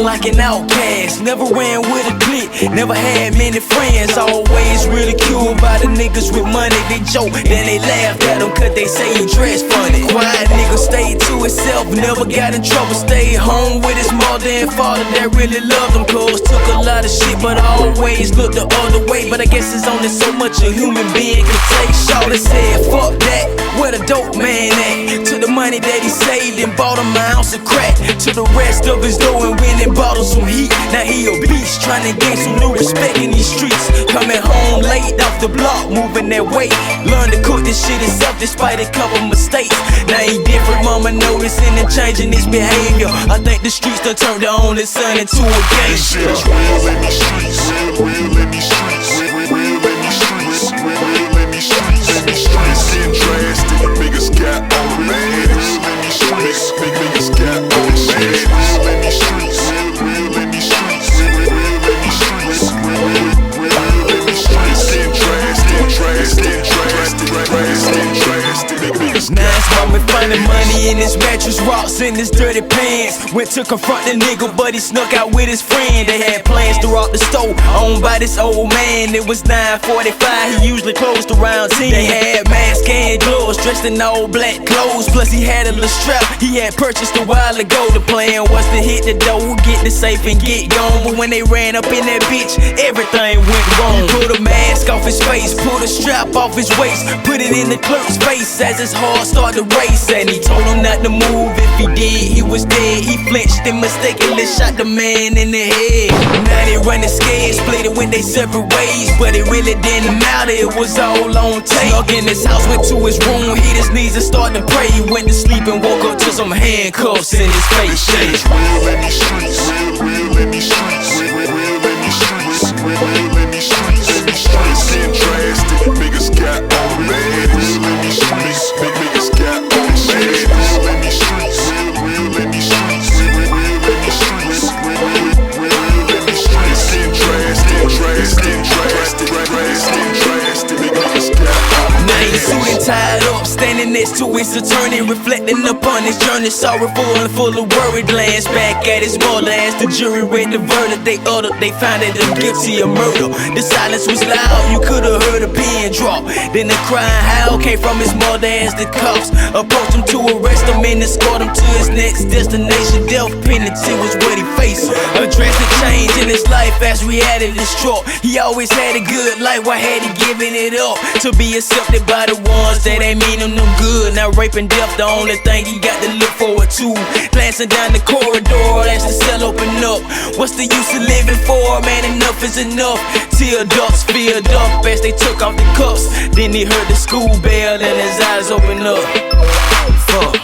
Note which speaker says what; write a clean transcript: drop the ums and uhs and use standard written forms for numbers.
Speaker 1: feeling like an outcast. Never ran with a clique, never had many friends. Always ridiculed by the niggas with money. They joke, then they laugh at them cause they say he dress funny. Quiet nigga stayed to himself, never got in trouble. Stayed home with his mother and father that really loved him. Cause took a lot of shit but always looked the other way. But I guess it's only so much a human being can take. Shawty said fuck that, where the dope man at? Took the money that he saved and bought him an ounce of crack. Took the rest of his dough and went and bought him some heat. Now he a beast, trying to gain some new respect in these streets. Coming home late off the block, moving that weight. Learned to cook this shit himself despite a couple mistakes. Now he different, mama noticing and changing his behavior. I think the streets done turned the only son into a gangster.
Speaker 2: It's real in these streets, real in these streets, real in these streets, real in these streets. In these streets getting drastic, niggas got all the bad. Real in these streets, niggas got all the bad. Real in these streets, real in these streets, real in these streets, real in these streets. Getting drastic, niggas
Speaker 1: now it's mama finding money in his mattress, rocks in his dirty pants. Went to confront the nigga, but he snuck out with his friend. They had plans to rob the store owned by this old man. It was 9:45, he usually closed around 10. They had masks and gloves, dressed in all black clothes. Plus he had a little strap he had purchased a while ago. The plan was to hit the door, get the safe and get gone. But when they ran up in that bitch, everything went wrong. He pulled a mask off his face, pulled a strap off his waist, put it in the clerk's face as his heart started to race. And he told him not to move, if he did, he was dead. He flinched and mistakenly shot the man in the head. Now they running scared, split it, went they separate ways. But it really didn't matter, it was all on tape. Snuck in his house, went to his room, hit his knees and started to pray. He went to sleep and woke up to some handcuffs in his face.
Speaker 2: It's real in these streets, real in these streets, real in these streets, real in these streets. In these streets getting drastic, niggas got all the bad. Real in these streets, niggas got all the bad. Real in these streets, real in these streets, real in these streets, real in these streets. Getting drastic, niggas got all the bad.
Speaker 1: Now he's suited tied up, standing next to his attorney, reflecting upon his journey, sorrowful and full of worry. Glanced back at his mother as the jury read the verdict. They uttered, they found him guilty of murder. The silence was loud, you could've heard a pin drop. Then the crying howl came from his mother as the cops approached him to arrest him and escort him to his next destination. Death penalty was what he faced. A drastic change in his life as reality struck. He always had a good life, why had he given it up to be accepted by the ones that ain't mean him no good? Now rape and death the only thing he got to look forward to. Glancing down the corridor as the cell opened up. What's the use of living for? Man, enough is enough. Tear ducts filled up as they took off the cuffs. Then he heard the school bell and his eyes opened up. Fuck.